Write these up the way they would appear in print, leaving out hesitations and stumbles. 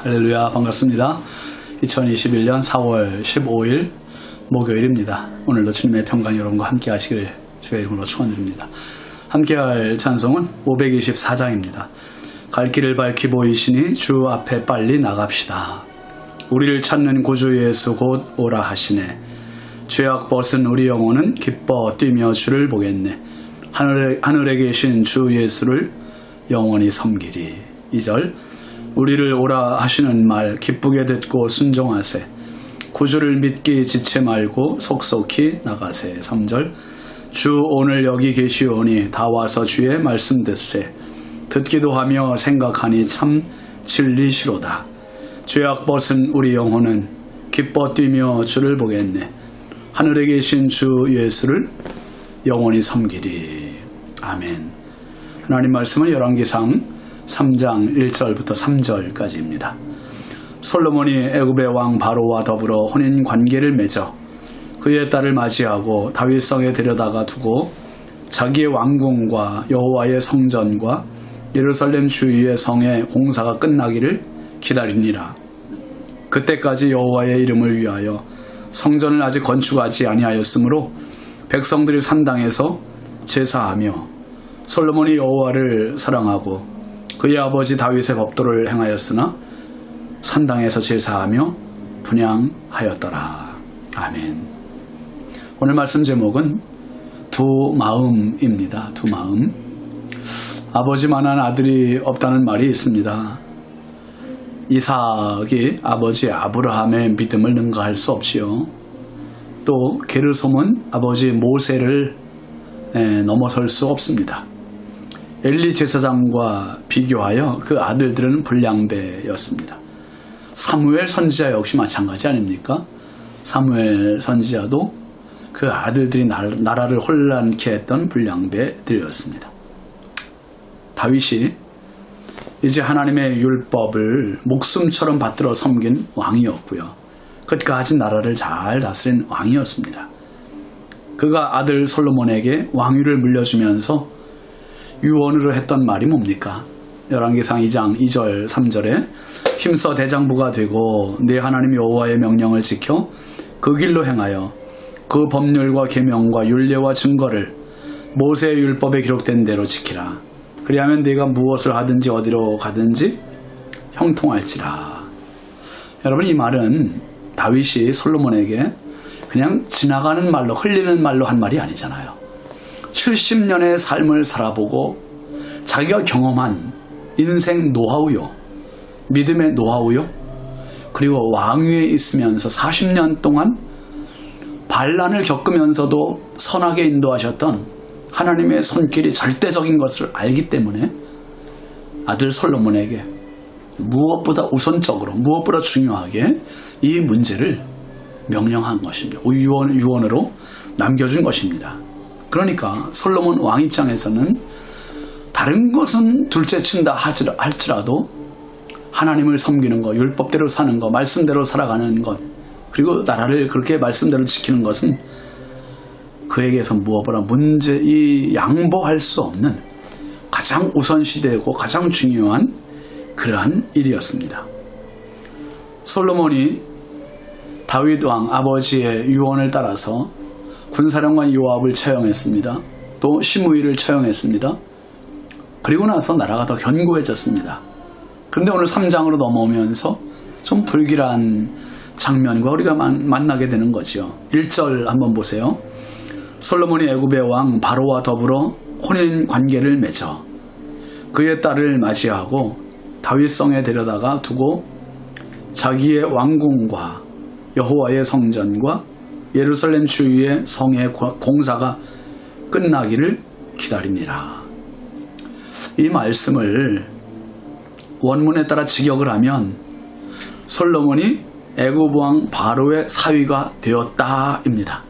할렐루야, 반갑습니다. 2021년 4월 15일 목요일입니다. 오늘도 주님의 평강 여러분과 함께 하시길 주의 이름으로 축원드립니다. 함께 할 찬송은 524장입니다. 갈 길을 밝히 보이시니 주 앞에 빨리 나갑시다. 우리를 찾는 구주 예수 곧 오라 하시네. 죄악 벗은 우리 영혼은 기뻐 뛰며 주를 보겠네. 하늘에 계신 주 예수를 영원히 섬기리. 2절 우리를 오라 하시는 말 기쁘게 듣고 순종하세. 구주를 믿기 지체 말고 속속히 나가세. 3절 주 오늘 여기 계시오니 다 와서 주의 말씀 듣세. 듣기도 하며 생각하니 참 진리시로다. 죄악 벗은 우리 영혼은 기뻐 뛰며 주를 보겠네. 하늘에 계신 주 예수를 영원히 섬기리. 아멘. 하나님 말씀은 열왕기상 3장 1절부터 3절까지입니다. 솔로몬이 애굽의 왕 바로와 더불어 혼인 관계를 맺어 그의 딸을 맞이하고 다윗성에 데려다가 두고 자기의 왕궁과 여호와의 성전과 예루살렘 주위의 성의 공사가 끝나기를 기다리니라. 그때까지 여호와의 이름을 위하여 성전을 아직 건축하지 아니하였으므로 백성들이 산당에서 제사하며 솔로몬이 여호와를 사랑하고 그의 아버지 다윗의 법도를 행하였으나 산당에서 제사하며 분향하였더라. 아멘. 오늘 말씀 제목은 두 마음입니다. 두 마음. 아버지만한 아들이 없다는 말이 있습니다. 이삭이 아버지 아브라함의 믿음을 능가할 수 없지요. 또 게르솜은 아버지 모세를 넘어설 수 없습니다. 엘리 제사장과 비교하여 그 아들들은 불량배였습니다. 사무엘 선지자 역시 마찬가지 아닙니까? 사무엘 선지자도 그 아들들이 나라를 혼란케 했던 불량배들이었습니다. 다윗이 이제 하나님의 율법을 목숨처럼 받들어 섬긴 왕이었고요. 끝까지 나라를 잘 다스린 왕이었습니다. 그가 아들 솔로몬에게 왕위를 물려주면서 유언으로 했던 말이 뭡니까? 열왕기상 2장 2절 3절에 힘써 대장부가 되고 네 하나님 여호와의 명령을 지켜 그 길로 행하여 그 법률과 계명과 율례와 증거를 모세의 율법에 기록된 대로 지키라. 그리하면 네가 무엇을 하든지 어디로 가든지 형통할지라. 여러분, 이 말은 다윗이 솔로몬에게 그냥 지나가는 말로 흘리는 말로 한 말이 아니잖아요. 70년의 삶을 살아보고 자기가 경험한 인생 노하우요, 믿음의 노하우요, 그리고 왕위에 있으면서 40년 동안 반란을 겪으면서도 선하게 인도하셨던 하나님의 손길이 절대적인 것을 알기 때문에 아들 솔로몬에게 무엇보다 우선적으로, 무엇보다 중요하게 이 문제를 명령한 것입니다. 유언으로 남겨준 것입니다. 그러니까 솔로몬 왕 입장에서는 다른 것은 둘째친다 할지라도 하나님을 섬기는 것, 율법대로 사는 것, 말씀대로 살아가는 것, 그리고 나라를 그렇게 말씀대로 지키는 것은 그에게서 무엇보다 양보할 수 없는 가장 우선시되고 가장 중요한 그러한 일이었습니다. 솔로몬이 다윗 왕 아버지의 유언을 따라서 군사령관 요압을 처형했습니다. 또 시므이를 처형했습니다. 그리고 나서 나라가 더 견고해졌습니다. 그런데 오늘 3장으로 넘어오면서 좀 불길한 장면과 우리가 만나게 되는 거죠. 1절 한번 보세요. 솔로몬이 애굽의 왕 바로와 더불어 혼인 관계를 맺어 그의 딸을 맞이하고 다윗성에 데려다가 두고 자기의 왕궁과 여호와의 성전과 예루살렘 주위의 성의 공사가 끝나기를 기다리니라. 이 말씀을 원문에 따라 직역을 하면 솔로몬이 애굽 왕 바로의 사위가 되었다입니다.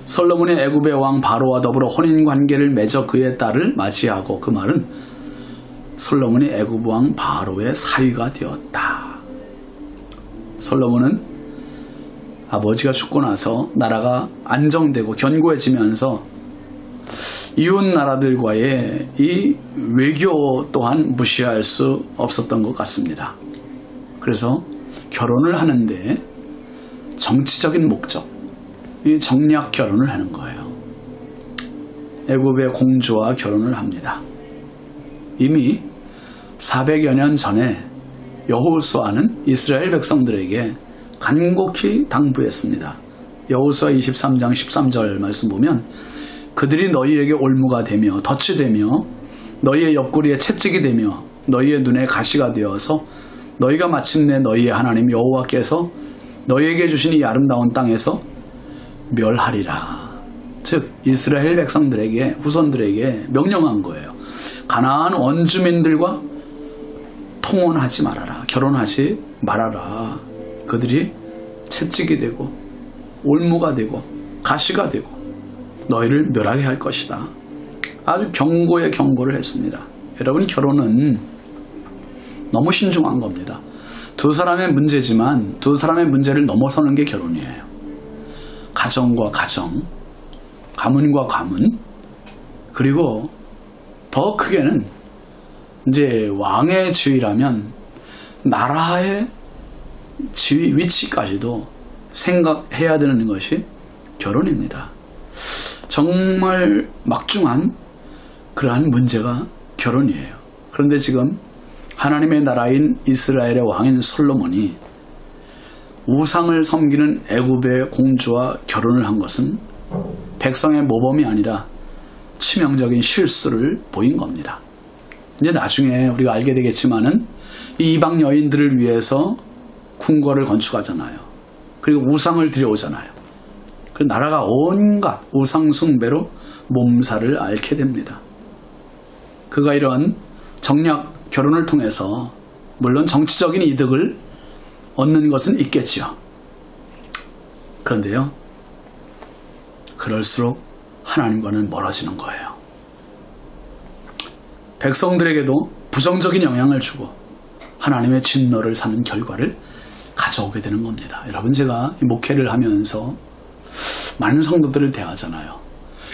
솔로몬이 애굽의 왕 바로와 더불어 혼인 관계를 맺어 그의 딸을 맞이하고, 그 말은 솔로몬이 애굽 왕 바로의 사위가 되었다. 솔로몬은 아버지가 죽고 나서 나라가 안정되고 견고해지면서 이웃 나라들과의 이 외교 또한 무시할 수 없었던 것 같습니다. 그래서 결혼을 하는데 정치적인 목적, 이 정략 결혼을 하는 거예요. 애굽의 공주와 결혼을 합니다. 이미 400여 년 전에 여호수아는 이스라엘 백성들에게 간곡히 당부했습니다. 여호수아 23장 13절 말씀 보면 그들이 너희에게 올무가 되며 덫이 되며 너희의 옆구리에 채찍이 되며 너희의 눈에 가시가 되어서 너희가 마침내 너희의 하나님 여호와께서 너희에게 주신 이 아름다운 땅에서 멸하리라. 즉 이스라엘 백성들에게 후손들에게 명령한 거예요. 가나안 원주민들과 통혼하지 말아라. 결혼하지 말아라. 그들이 채찍이 되고 올무가 되고 가시가 되고 너희를 멸하게 할 것이다. 아주 경고의 경고를 했습니다. 여러분, 결혼은 너무 신중한 겁니다. 두 사람의 문제지만 두 사람의 문제를 넘어서는 게 결혼이에요. 가정과 가정, 가문과 가문, 그리고 더 크게는 이제 왕의 지위라면 나라의 지위, 위치까지도 생각해야 되는 것이 결혼입니다. 정말 막중한 그러한 문제가 결혼이에요. 그런데 지금 하나님의 나라인 이스라엘의 왕인 솔로몬이 우상을 섬기는 애굽의 공주와 결혼을 한 것은 백성의 모범이 아니라 치명적인 실수를 보인 겁니다. 이제 나중에 우리가 알게 되겠지만은 이 이방 여인들을 위해서 궁궐을 건축하잖아요. 그리고 우상을 들여오잖아요. 그 나라가 온갖 우상 숭배로 몸살을 앓게 됩니다. 그가 이런 정략 결혼을 통해서 물론 정치적인 이득을 얻는 것은 있겠지요. 그런데요, 그럴수록 하나님과는 멀어지는 거예요. 백성들에게도 부정적인 영향을 주고 하나님의 진노를 사는 결과를 가져오게 되는 겁니다. 여러분, 제가 목회를 하면서 많은 성도들을 대하잖아요.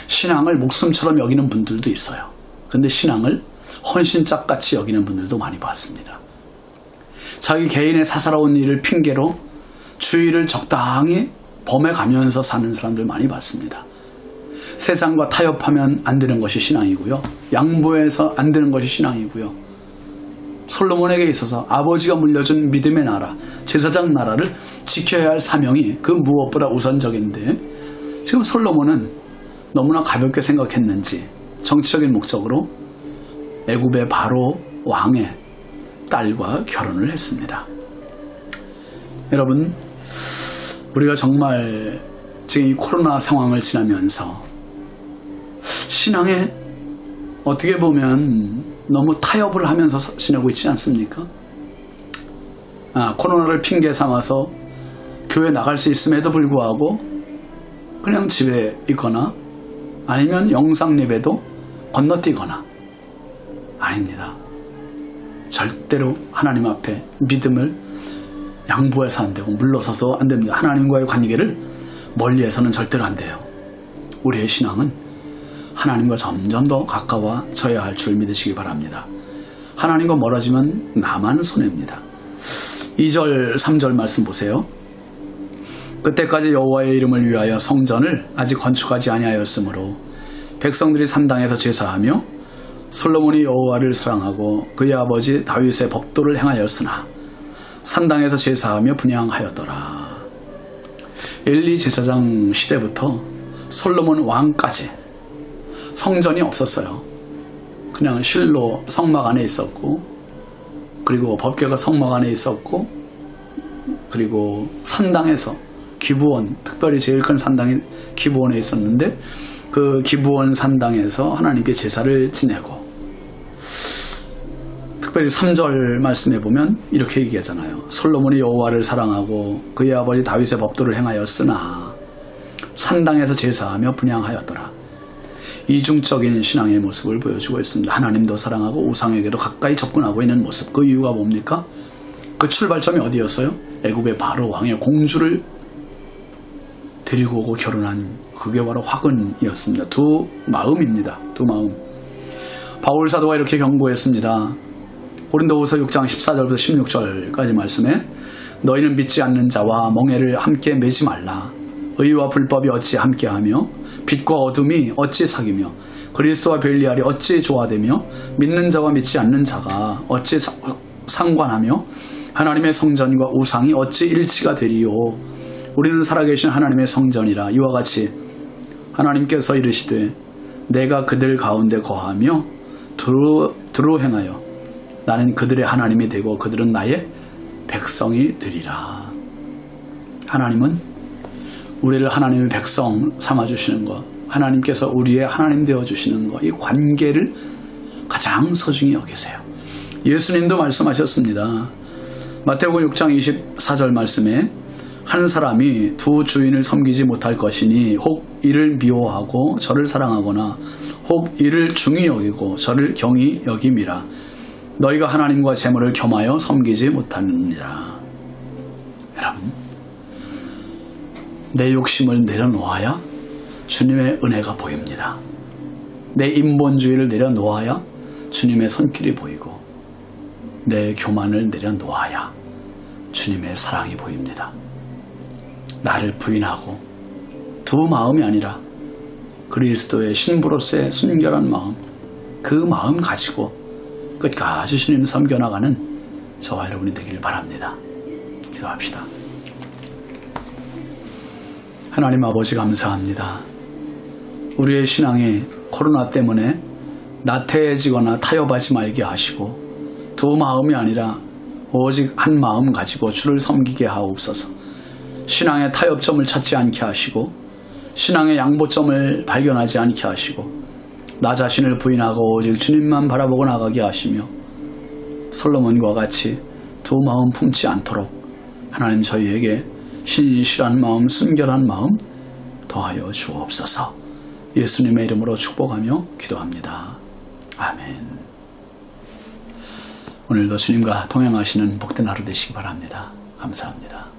신앙을 목숨처럼 여기는 분들도 있어요. 그런데 신앙을 헌신짝같이 여기는 분들도 많이 봤습니다. 자기 개인의 사사로운 일을 핑계로 주의를 적당히 범해가면서 사는 사람들 많이 봤습니다. 세상과 타협하면 안 되는 것이 신앙이고요. 양보해서 안 되는 것이 신앙이고요. 솔로몬에게 있어서 아버지가 물려준 믿음의 나라, 제사장 나라를 지켜야 할 사명이 그 무엇보다 우선적인데 지금 솔로몬은 너무나 가볍게 생각했는지 정치적인 목적으로 애굽의 바로 왕의 딸과 결혼을 했습니다. 여러분, 우리가 정말 지금 이 코로나 상황을 지나면서 신앙에 어떻게 보면 너무 타협을 하면서 지내고 있지 않습니까? 코로나를 핑계 삼아서 교회 나갈 수 있음에도 불구하고 그냥 집에 있거나 아니면 영상 예배도 건너뛰거나. 아닙니다. 절대로 하나님 앞에 믿음을 양보해서 안 되고 물러서서 안 됩니다. 하나님과의 관계를 멀리해서는 절대로 안 돼요. 우리의 신앙은 하나님과 점점 더 가까워져야 할 줄 믿으시기 바랍니다. 하나님과 멀어지면 나만 손해입니다. 2절 3절 말씀 보세요. 그때까지 여호와의 이름을 위하여 성전을 아직 건축하지 아니하였으므로 백성들이 산당에서 제사하며 솔로몬이 여호와를 사랑하고 그의 아버지 다윗의 법도를 행하였으나 산당에서 제사하며 분향하였더라. 엘리 제사장 시대부터 솔로몬 왕까지 성전이 없었어요. 그냥 실로 성막 안에 있었고, 그리고 법궤가 성막 안에 있었고, 그리고 산당에서 기브온, 특별히 제일 큰 산당이 기브온에 있었는데 그 기브온 산당에서 하나님께 제사를 지내고, 특별히 3절 말씀에 보면 이렇게 얘기하잖아요. 솔로몬이 여호와를 사랑하고 그의 아버지 다윗의 법도를 행하였으나 산당에서 제사하며 분향하였더라. 이중적인 신앙의 모습을 보여주고 있습니다. 하나님도 사랑하고 우상에게도 가까이 접근하고 있는 모습. 그 이유가 뭡니까? 그 출발점이 어디였어요? 애굽의 바로 왕의 공주를 데리고 오고 결혼한, 그게 바로 화근이었습니다. 두 마음입니다. 두 마음. 바울 사도가 이렇게 경고했습니다. 고린도후서 6장 14절부터 16절까지 말씀에 너희는 믿지 않는 자와 멍에를 함께 매지 말라. 의와 불법이 어찌 함께하며 빛과 어둠이 어찌 사귀며 그리스도와 벨리알이 어찌 조화되며 믿는 자와 믿지 않는 자가 어찌 상관하며 하나님의 성전과 우상이 어찌 일치가 되리요. 우리는 살아계신 하나님의 성전이라. 이와 같이 하나님께서 이르시되 내가 그들 가운데 거하며 두루 행하여 나는 그들의 하나님이 되고 그들은 나의 백성이 되리라. 하나님은 우리를 하나님의 백성 삼아주시는 것, 하나님께서 우리의 하나님 되어주시는 것, 이 관계를 가장 소중히 여기세요. 예수님도 말씀하셨습니다. 마태복음 6장 24절 말씀에 한 사람이 두 주인을 섬기지 못할 것이니 혹 이를 미워하고 저를 사랑하거나 혹 이를 중히 여기고 저를 경히 여김이라. 너희가 하나님과 재물을 겸하여 섬기지 못하느니라. 여러분, 내 욕심을 내려놓아야 주님의 은혜가 보입니다. 내 인본주의를 내려놓아야 주님의 손길이 보이고 내 교만을 내려놓아야 주님의 사랑이 보입니다. 나를 부인하고 두 마음이 아니라 그리스도의 신부로서의 순결한 마음, 그 마음 가지고 끝까지 주님을 섬겨나가는 저와 여러분이 되기를 바랍니다. 기도합시다. 하나님 아버지 감사합니다. 우리의 신앙이 코로나 때문에 나태해지거나 타협하지 말게 하시고 두 마음이 아니라 오직 한 마음 가지고 주를 섬기게 하옵소서. 신앙의 타협점을 찾지 않게 하시고 신앙의 양보점을 발견하지 않게 하시고 나 자신을 부인하고 오직 주님만 바라보고 나가게 하시며 솔로몬과 같이 두 마음 품지 않도록 하나님 저희에게 신실한 마음, 순결한 마음 더하여 주옵소서. 예수님의 이름으로 축복하며 기도합니다. 아멘. 오늘도 주님과 동행하시는 복된 하루 되시기 바랍니다. 감사합니다.